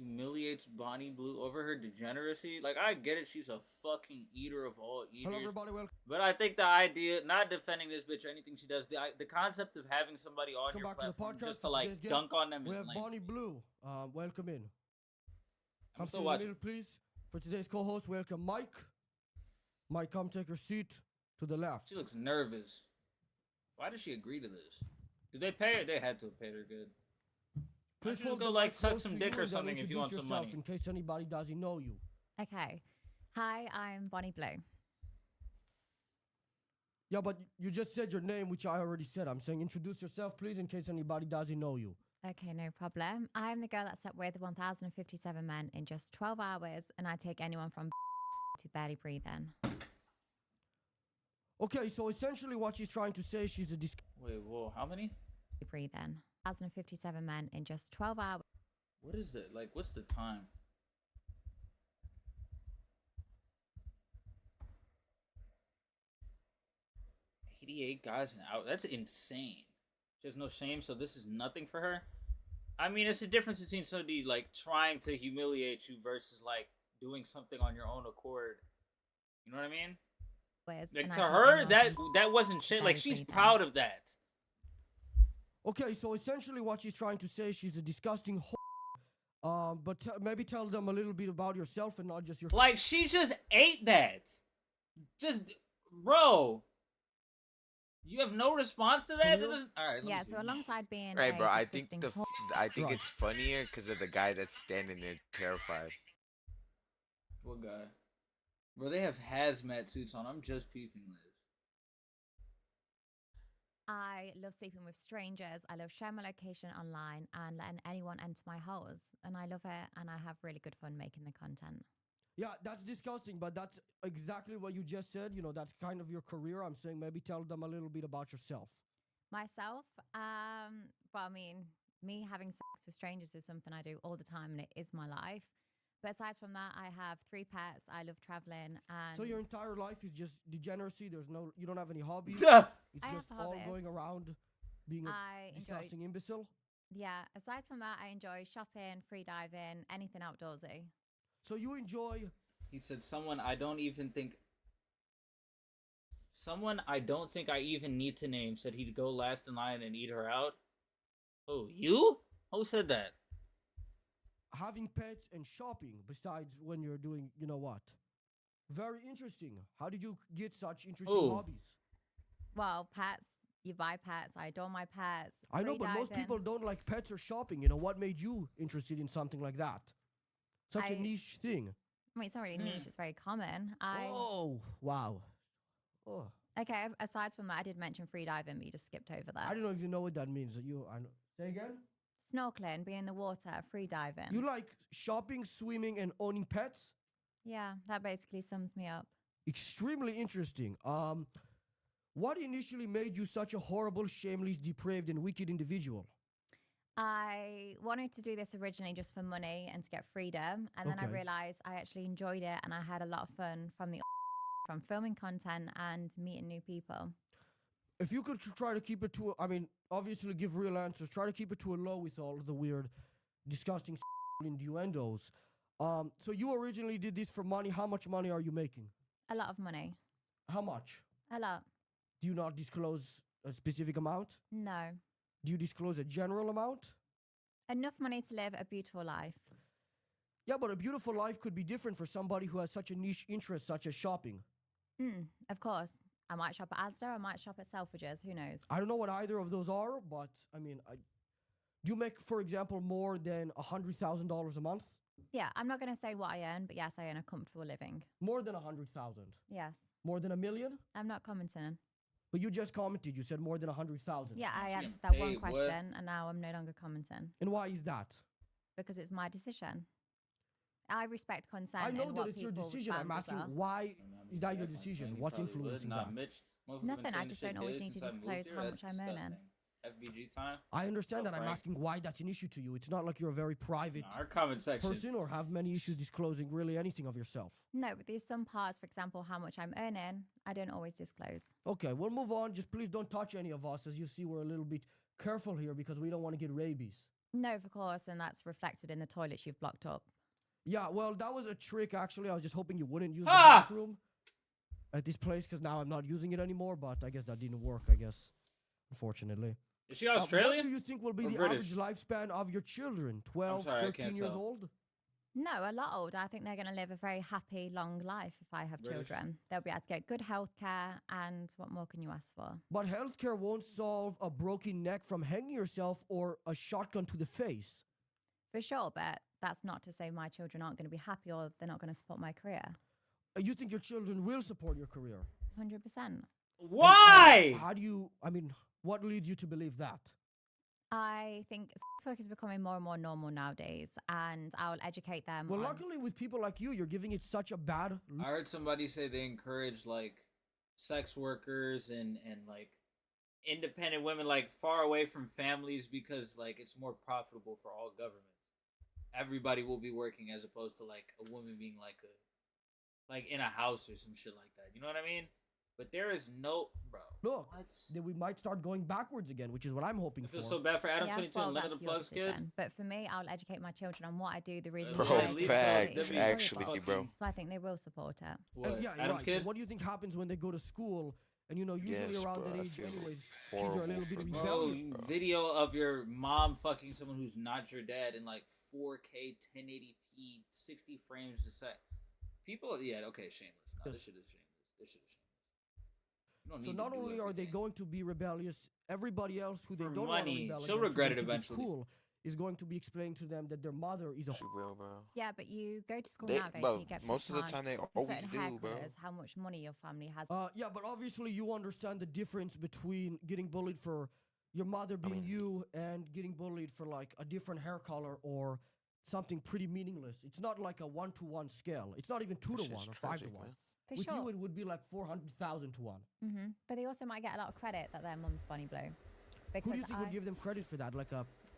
humiliates Bonnie Blue over her degeneracy. Like, I get it, she's a fucking eater of all eaters. Hello, everybody. Welcome But I think the idea, not defending this bitch or anything she does, the concept of having somebody on your back to the platform podcast. just to For like today's dunk guest, on them we is have lame. Bonnie Blue. Welcome in. I'm Come still sit in the watching. middle, please. For today's co-host, welcome Mike. Mike, come take your seat to the left. She looks nervous. Why did she agree to this? Did they pay her? They had to have paid her good. Why don't you just go the like mic suck close some to dick you or and then something if you introduce want some yourself money? in case anybody doesn't know you. Okay. Hi, I'm Bonnie Blue. Yeah, but you just said your name, which I already said. I'm saying introduce yourself, please, in case anybody doesn't know you. Okay, no problem. I'm the girl that slept with 1,057 men in just 12 hours, and I take anyone from to barely breathe in. Okay, so essentially what she's trying to say, she's a Wait, whoa, how many? Breathe in. 1,057 men in just 12 hours. What is it? Like, what's the time? $88 guys an hour. That's insane. She has no shame, so this is nothing for her. I mean, it's a difference between somebody like trying to humiliate you versus like doing something on your own accord. You know what I mean? Like And I to take her, anyone that wasn't shit. Like barely she's breathe in. proud of that. Okay, so essentially what she's trying to say, she's a disgusting but maybe tell them a little bit about yourself and not just your... Like she just ate that. Just, bro. You have no response to that? That doesn't... All right. Let Yeah, me see. so alongside being Right, a bro. I think disgusting I think Right. it's funnier because of the guy that's standing there terrified. What guy? Bro, they have hazmat suits on. I'm just peeping this. I love sleeping with strangers. I love sharing my location online and letting anyone enter my house. And I love it, and I have really good fun making the content. Yeah, that's disgusting, but that's exactly what you just said. You know, that's kind of your career. I'm saying maybe tell them a little bit about yourself. Myself, well, I mean, me having sex with strangers is something I do all the time, and it is my life. But aside from that, I have 3 pets. I love traveling, and So your entire life is just degeneracy. You don't have any hobbies. Yeah. It's I have just all hobbies. going around being a I enjoy. disgusting imbecile. Yeah, aside from that, I enjoy shopping, free diving, anything outdoorsy. So you enjoy... He said someone I don't think I even need to name said he'd go last in line and eat her out. Oh, you? Who said that? having pets and shopping besides when you're doing, you know what? Very interesting. How did you get such interesting Ooh. hobbies? Well, pets. You buy pets. I adore my pets. I know, Free but most diving. people don't like pets or shopping. You know, what made you interested in something like that? Such a I- niche thing. I mean, it's not really niche. It's very common. Oh, wow. Oh, Okay, aside from that, I did mention free diving, but you just skipped over that. I don't even know what that means. I know. Say again? Snorkeling, being in the water, free diving. You like shopping, swimming, and owning pets? Yeah, that basically sums me up. Extremely interesting. What initially made you such a horrible, shameless, depraved, and wicked individual? I wanted to do this originally just for money and to get freedom. And then I Okay. realized I actually enjoyed it and I had a lot of fun from filming content and meeting new people. If you could try to keep it to, I mean, obviously give real answers. Try to keep it to a low with all the weird, disgusting innuendos. So you originally did this for money. How much money are you making? A lot of money. How much? A lot. Do you not disclose a specific amount? No. Do you disclose a general amount? Enough money to live a beautiful life. Yeah, but a beautiful life could be different for somebody who has such a niche interest, such as shopping. Of course. I might shop at Asda, I might shop at Selfridges, who knows? I don't know what either of those are, but I mean, do you make, for example, more than $100,000 a month? Yeah, I'm not going to say what I earn, but yes, I earn a comfortable living. More than 100,000? Yes. More than $1 million? I'm not commenting. But you just commented. You said more than 100,000. Yeah, I She answered getting that one paid, what? question, and now I'm no longer commenting And why is that? because it's my decision. I respect consent. I know and that what it's your people's decision. I'm boundaries asking are. why is that your decision? What's influencing that? Nothing, I just don't always need to disclose how much I'm earning. FBG time. I understand that. I'm Frank. asking why that's an issue to you. It's not like you're a very private Our comment section. person or have many issues disclosing really anything of yourself. No, but there's some parts, for example, how much I'm earning, I don't always disclose. Okay, we'll move on. Just please don't touch any of us. As you see, we're a little bit careful here because we don't want to get rabies. No, of course, and that's reflected in the toilets you've blocked up. Yeah, well, that was a trick, actually. I was just hoping you wouldn't use the Ha! bathroom at this place because now I'm not using it anymore, but I guess that didn't work, I guess, unfortunately. Is she What Australian? do you think will be Or the British? average lifespan of your children? 12, sorry, I 13 can't years tell. old? No, a lot older. I think they're going to live a very happy, long life if I have British. children. They'll be able to get good health care, and what more can you ask for? But healthcare won't solve a broken neck from hanging yourself or a shotgun to the face. For sure, but that's not to say my children aren't going to be happy or they're not going to support my career. You think your children will support your career? 100%. Why? How do you, I mean, what leads you to believe that? I think sex work is becoming more and more normal nowadays, and I'll educate them. Well, on... luckily with people like you're giving it such a bad. I heard somebody say they encourage like sex workers and like independent women like far away from families because like it's more profitable for all governments. Everybody will be working as opposed to like a woman being like in a house or some shit like that. You know what I mean? But there is no Look, What? then we might start going backwards again, which is what I'm hoping I for. feel so bad for Adam Yeah, 22 well, and Leonard that's the your Plugs kid. decision. But for me, I'll educate my children on what I do, the reason Bro, why I at do least it, facts, it's actually, important. bro. So I think they will support it. What? Yeah, Adam's right. kid? So what do you think happens when they go to school? And usually Yes, around bro, that I age, feel anyways, kids are a horrible little bit for them. Bro, rebellious. video of your mom fucking someone who's not your dad in like 4K 1080p 60 frames a sec. People, yeah, okay, shameless. No, this shit is shameless. This shit is shameless. You don't So need not to do only are they everything. going to be rebellious, everybody else who they For don't want to money. rebel She'll against, regret who it goes to eventually. school, is going to be explaining to them that their mother is a She will, bro. Yeah, but you go to school They- nowadays bro, and you get most of the put time they on for always certain do, hair bro. colours, how much money your family has. Yeah, but obviously you understand the difference between getting bullied for your mother being mean- you and getting bullied for like a different hair color or something pretty meaningless. It's not like a 1-to-1 scale. It's not even 2 That to shit's 1 or 5 to tragic, 1. man. For With sure. you, it would be like 400,000 to 1. But they also might get a lot of credit that their mum's Bonnie Blue. Who Because do you think would give them credit for that? Like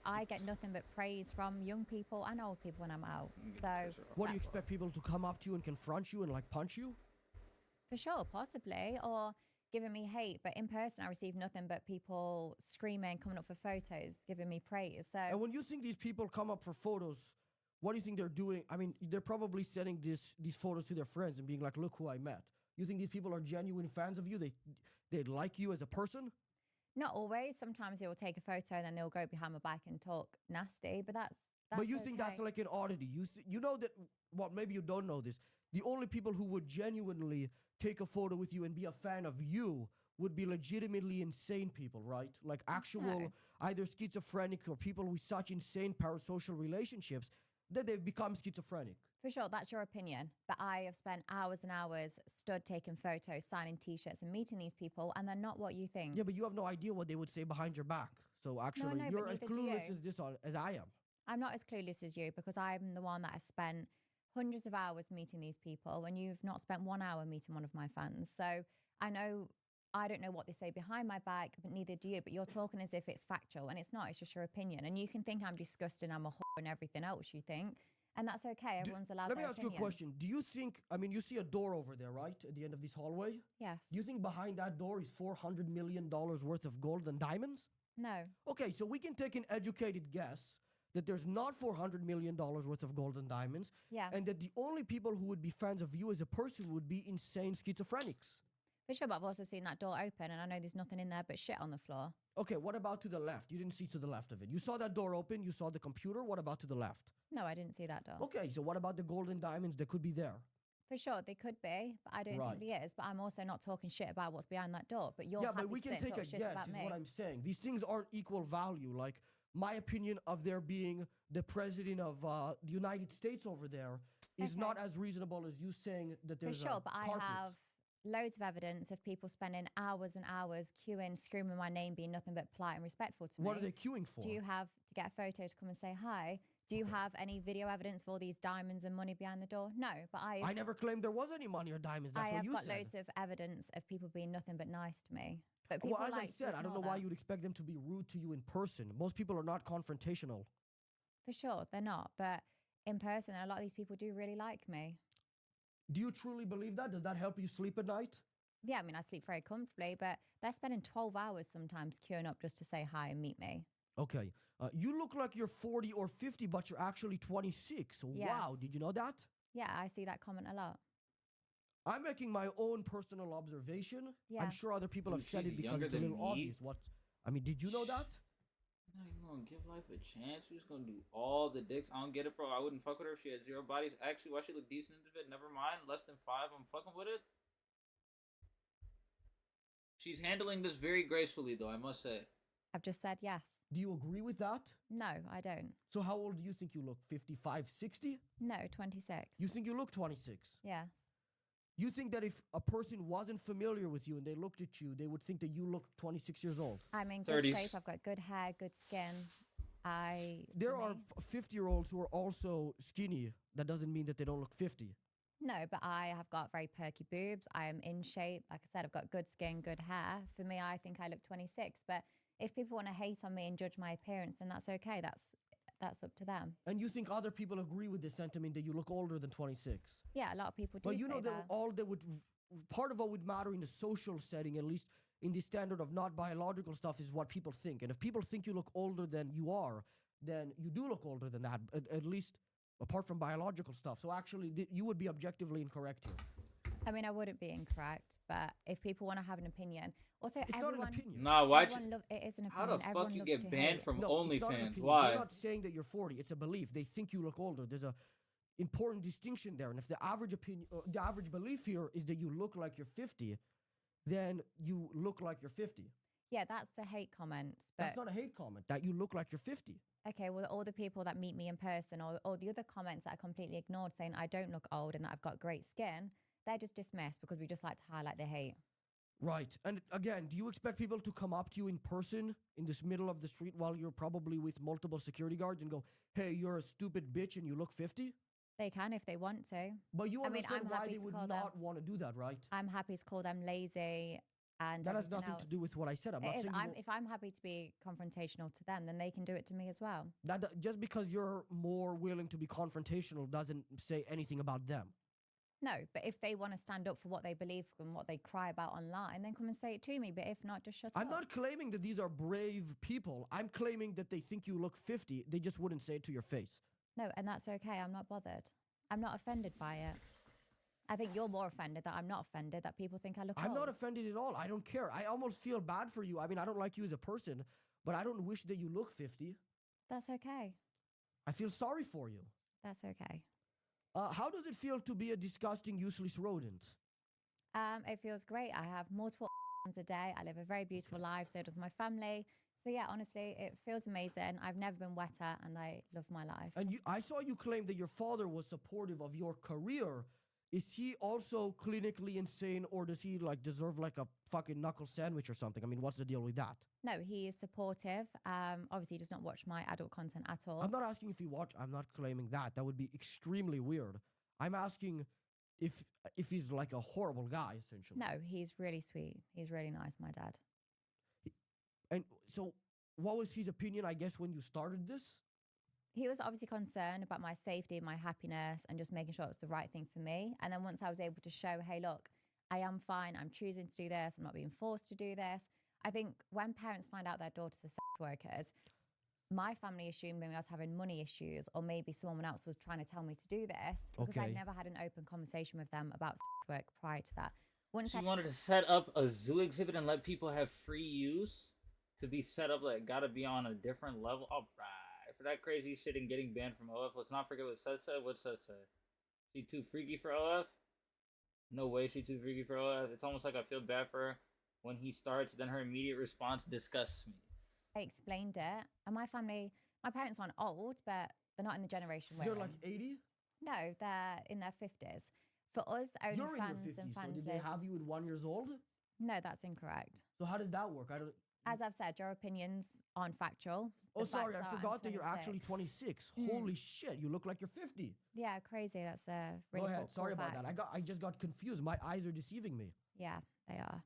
I get nothing but praise from young people and old people when I'm out. So what do you that's- expect people to come up to you and confront you and like punch you? For sure, possibly, or giving me hate. But in person, I receive nothing but people screaming, coming up for photos, giving me praise. So And when you think these people come up for photos, what do you think they're doing? I mean, they're probably sending these photos to their friends and being like, "Look who I met." You think these people are genuine fans of you? They like you as a person? not always. Sometimes they will take a photo and then they'll go behind my back and talk nasty. But that's But you think that's okay. like an oddity? You know that? Well, maybe you don't know this. The only people who would genuinely take a photo with you and be a fan of you would be legitimately insane people, right? Like actual No. either schizophrenic or people with such insane parasocial relationships that they've become schizophrenic. For sure, that's your opinion. But I have spent hours and hours stood taking photos, signing T-shirts, and meeting these people, and they're not what you think. Yeah, but you have no idea what they would say behind your back. So actually, know, but you're as neither do clueless you. as as I am. I'm not as clueless as you because I'm the one that has spent hundreds of hours meeting these people, and you've not spent 1 hour meeting one of my fans. So I don't know what they say behind my back, but neither do you. But you're talking as if it's factual, and it's not. It's just your opinion. And you can think I'm disgusting, I'm a whore, and everything else you think. And that's okay. Everyone's allowed Let me their ask you a opinion. question. Do you think, I mean, you see a door over there, right? At the end of this hallway? Yes. Do you think behind that door is $400 million worth of gold and diamonds? No. Okay, so we can take an educated guess that there's not $400 million worth of gold and diamonds, Yeah. and that the only people who would be fans of you as a person would be insane schizophrenics. For sure, but I've also seen that door open, and I know there's nothing in there but shit on the floor. Okay, what about to the left? You didn't see to the left of it. You saw that door open, you saw the computer. What about to the left? No, I didn't see that door. Okay, so what about the gold and diamonds that could be there? For sure, they could be, but I don't Right. think there is. But I'm also not talking shit about what's behind that door. But you're Yeah, happy but we to can sit and take talk a shit guess, about is me. what I'm saying. These things aren't equal value. Like, my opinion of there being the president of the United States over there is Okay. not as reasonable as you saying that For there's sure, a but I carpet. have loads of evidence of people spending hours and hours queuing, screaming my name, being nothing but polite and respectful to What me. are they queuing for? Do you have to get a photo to come and say hi? Do you have any video evidence of all these diamonds and money behind the door? No, but I never claimed there was any money or diamonds. That's I what have you got said. loads of evidence of people being nothing but nice to me. But people Well, as I like to said, I don't know ignore why that. you'd expect them to be rude to you in person. Most people are not confrontational. For sure, they're not. But in person, a lot of these people do really like me. Do you truly believe that? Does that help you sleep at night? Yeah, I mean, I sleep very comfortably, but they're spending 12 hours sometimes queuing up just to say hi and meet me. Okay. You look like you're 40 or 50, but you're actually 26. Wow. Yes. Did you know that? Yeah, I see that comment a lot. I'm making my own personal observation. Yeah. I'm sure other people have Dude, said she's it because younger it's a than little me. obvious. What? I mean, did you know that? Not even gonna give life a chance. We're just gonna do all the dicks. I don't get it, bro. I wouldn't fuck with her if she had zero bodies. Actually, why she look decent into it? Never mind. Less than 5, I'm fucking with it. She's handling this very gracefully, though, I must say. I've just said yes. Do you agree with that? No, I don't. So how old do you think you look? 55, 60? No, 26. You think you look 26? Yes. You think that if a person wasn't familiar with you and they looked at you, they would think that you look 26 years old? I'm in good 30s. shape. I've got good hair, good skin. There for are me- 50-year-olds who are also skinny. That doesn't mean that they don't look 50. No, but I have got very perky boobs. I am in shape. Like I said, I've got good skin, good hair. For me, I think I look 26. But if people want to hate on me and judge my appearance, then that's okay. That's up to them. And you think other people agree with this sentiment that you look older than 26? Yeah, a lot of people do But you say know that that. all that would part of what would matter in the social setting, at least in the standard of not biological stuff, is what people think. And if people think you look older than you are, then you do look older than that, at least apart from biological stuff. So actually, you would be objectively incorrect here. I mean, I wouldn't be incorrect, but if people want to have an opinion, also It's everyone, not an opinion. Nah, why'd you... it is an How opinion. the fuck Everyone you loves get to banned hate. from No, it's not an OnlyFans? opinion. Why? They're not saying that you're 40. It's a belief. They think you look older. There's a important distinction there. And if the average opinion, the average belief here is that you look like you're 50, then you look like you're 50. Yeah, that's the hate comments. But That's not a hate comment. That you look like you're 50. okay, well, all the people that meet me in person or the other comments that I completely ignored saying I don't look old and that I've got great skin, they're just dismissed because we just like to highlight the hate. Right. And again, do you expect people to come up to you in person in this middle of the street while you're probably with multiple security guards and go, hey, you're a stupid bitch and you look 50? They can if they want to. But you I mean, understand I'm why happy they to would call not them- want to do that, right? I'm happy to call them lazy and That has everything nothing else. to do with what I said. I'm not It is. saying you won't- If I'm happy to be confrontational to them, then they can do it to me as well. just because you're more willing to be confrontational doesn't say anything about them. No, but if they want to stand up for what they believe and what they cry about online, then come and say it to me. But if not, just shut up. I'm not claiming that these are brave people. I'm claiming that they think you look 50. They just wouldn't say it to your face. No, and that's okay. I'm not bothered. I'm not offended by it. I think you're more offended that I'm not offended, that people think I look I'm old. not offended at all. I don't care. I almost feel bad for you. I mean, I don't like you as a person, but I don't wish that you look 50. That's okay. I feel sorry for you. That's okay. How does it feel to be a disgusting, useless rodent? It feels great. I have multiple a day. I live a very beautiful life. So does my family. So yeah, honestly, it feels amazing. I've never been wetter, and I love my life. And I saw you claim that your father was supportive of your career. Is he also clinically insane, or does he like deserve like a fucking knuckle sandwich or something? I mean, what's the deal with that? No, he is supportive. Obviously, he does not watch my adult content at all. I'm not asking if he watch. I'm not claiming that. That would be extremely weird. I'm asking if he's like a horrible guy, essentially. No, he's really sweet. He's really nice, my dad. And so, what was his opinion, I guess, when you started this? He was obviously concerned about my safety, my happiness, and just making sure it's the right thing for me. And then once I was able to show, hey, look, I am fine. I'm choosing to do this. I'm not being forced to do this. I think when parents find out their daughters are sex workers, my family assumed maybe I was having money issues, or maybe someone else was trying to tell me to do this because Okay. I'd never had an open conversation with them about sex work prior to that. Once She I wanted to set up a zoo exhibit and let people have free use to be set up. Like, gotta be on a different level. All right, for that crazy shit and getting banned from OF. Let's not forget what Seth said. What Seth said? She too freaky for OF? No way, she too freaky for OF. It's almost like I feel bad for her when he starts. Then her immediate response disgusts me. explained it, and my family, my parents aren't old, but they're not in the generation we're They're in. like 80? No, they're in their 50s. For us, only You're in your fans 50s, and so fans did they list. have you at 1 year old? No, that's incorrect. So how does that work? I don't. As I've said, your opinions aren't factual. Oh, The sorry, facts I are I'm forgot that you're 26. actually 26. Mm. Holy shit, you look like you're 50. Yeah, crazy. That's a really Go ahead. cool Sorry about fact. that. I just got confused. My eyes are deceiving me. Yeah, they are.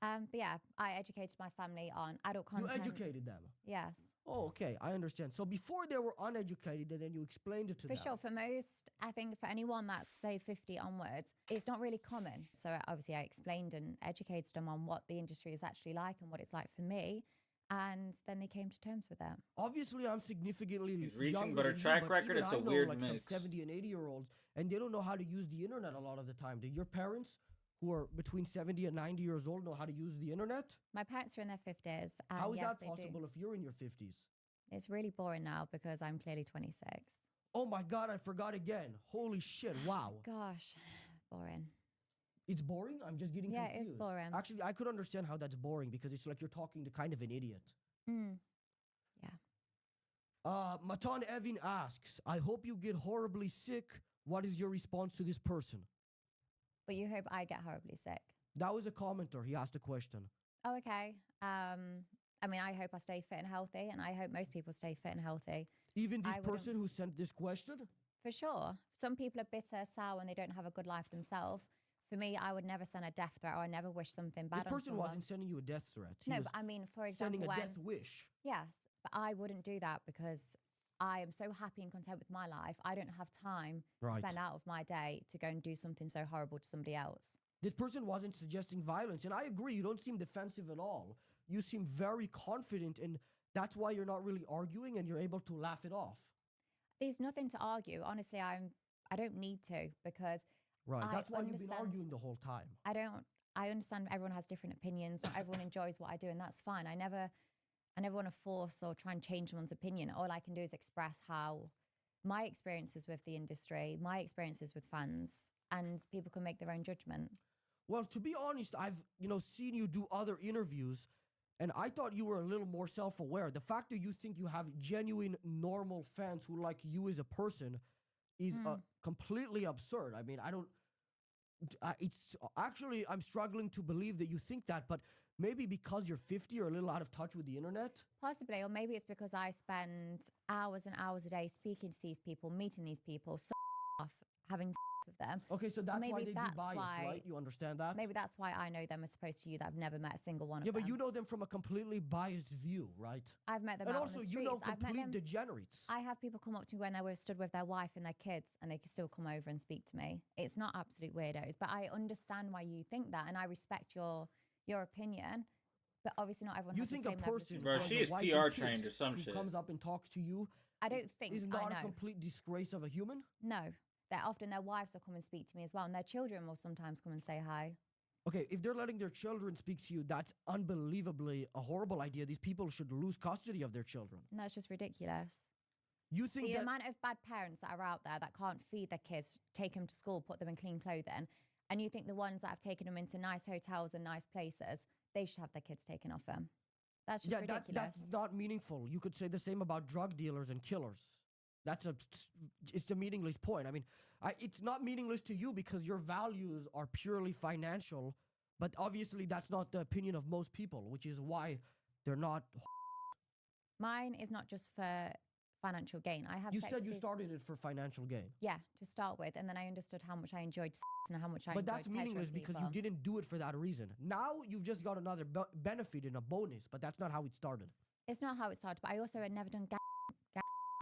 But yeah, I educated my family on adult content. You educated them. Yes. Oh, okay. I understand. So before they were uneducated, and then you explained it to For them. sure. For most, I think for anyone that's, say, 50 onwards, it's not really common. So obviously I explained and educated them on what the industry is actually like and what it's like for me. And then they came to terms with it. Obviously, I'm significantly He's reaching, younger but her than you, track but record, even it's I a know, weird like mix. some 70 and 80-year-olds, and they don't know how to use the internet a lot of the time. Do your parents, who are between 70 and 90 years old, know how to use the internet? My parents are in their 50s. And How is yes, that they do. possible if you're in your 50s? It's really boring now because I'm clearly 26. Oh my God, I forgot again. Holy shit, wow. Gosh, boring. It's boring? I'm just getting Yeah, confused. it's boring. Actually, I could understand how that's boring because it's like you're talking to kind of an idiot. Mm. Matan Even asks, I hope you get horribly sick. What is your response to this person? But you hope I get horribly sick. That was a commenter. He asked a question. Oh, okay. I mean, I hope I stay fit and healthy, and I hope most people stay fit and healthy. Even this I wouldn't- person who sent this question? For sure. Some people are bitter, sour, and they don't have a good life themselves. For me, I would never send a death threat, or I never wish something bad This on person someone. wasn't sending you a death threat. He No, was but I mean, for sending example, a when death wish. yes, but I wouldn't do that because I am so happy and content with my life. I don't have time to Right. spend out of my day to go and do something so horrible to somebody else. This person wasn't suggesting violence. And I agree, you don't seem defensive at all. You seem very confident, and that's why you're not really arguing and you're able to laugh it off. There's nothing to argue. Honestly, I don't need to because Right. I That's why you've been understand- arguing the whole time. I understand everyone has different opinions. Not everyone enjoys what I do, and that's fine. I never want to force or try and change someone's opinion. All I can do is express how my experiences with the industry, my experiences with fans, and people can make their own judgment. Well, to be honest, I've seen you do other interviews, and I thought you were a little more self-aware. The fact that you think you have genuine, normal fans who like you as a person is completely absurd. I mean, I don't. It's actually, I'm struggling to believe that you think that, but maybe because you're 50, you're a little out of touch with the internet. Possibly, or maybe it's because I spend hours and hours a day speaking to these people, meeting these people, so off having with them. Okay, so that's why maybe they'd be that's biased, why- right? You understand that? Maybe that's why I know them as opposed to you that I've never met a single one of Yeah, them. but you know them from a completely biased view, right? I've met them And out also, on the you streets. know I've met complete them. degenerates. I have people come up to me when they were stood with their wife and their kids, and they can still come over and speak to me. It's not absolute weirdos, but I understand why you think that, and I respect your opinion. But obviously, not everyone. You has think the a same level of person Bro, who has she a is wife PR and trained kids or some who shit. comes up and talks to you I don't think is I not know. a complete disgrace of a human? No, they're often their wives will come and speak to me as well, and their children will sometimes come and say hi. Okay, if they're letting their children speak to you, that's unbelievably a horrible idea. These people should lose custody of their children. And that's just ridiculous. You think The that amount of bad parents that are out there that can't feed their kids, take them to school, put them in clean clothing, and you think the ones that have taken them into nice hotels and nice places, they should have their kids taken off them. That's just ridiculous. that's not meaningful. You could say the same about drug dealers and killers. It's a meaningless point. I mean, it's not meaningless to you because your values are purely financial, but obviously that's not the opinion of most people, which is why they're not. Mine is not just for financial gain. I have. You sex said with you these- started it for financial gain. Yeah, to start with, and then I understood how much I enjoyed sex and how much I But enjoyed that's meaningless pleasuring because you people. didn't do it for that reason. Now you've just got another benefit and a bonus, but that's not how it started. It's not how it started, but I also had never done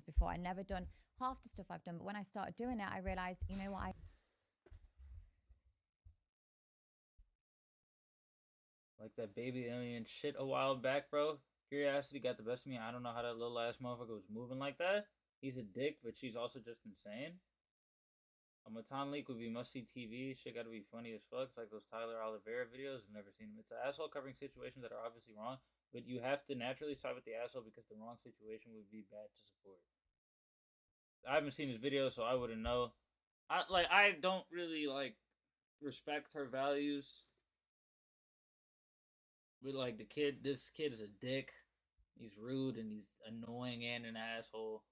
before. I never done half the stuff I've done, but when I started doing it, I realized, you know what, Like that baby alien shit a while back, bro. Curiosity got the best of me. I don't know how that little ass motherfucker was moving like that. He's a dick, but she's also just insane. A Matan leak would be must-see TV. Shit gotta be funny as fuck. It's like those Tyler Oliveira videos. I've never seen them. It's an asshole covering situations that are obviously wrong, but you have to naturally side with the asshole because the wrong situation would be bad to support. I haven't seen his video, so I wouldn't know. I don't really respect her values. But this kid is a dick. He's rude and he's annoying and an asshole.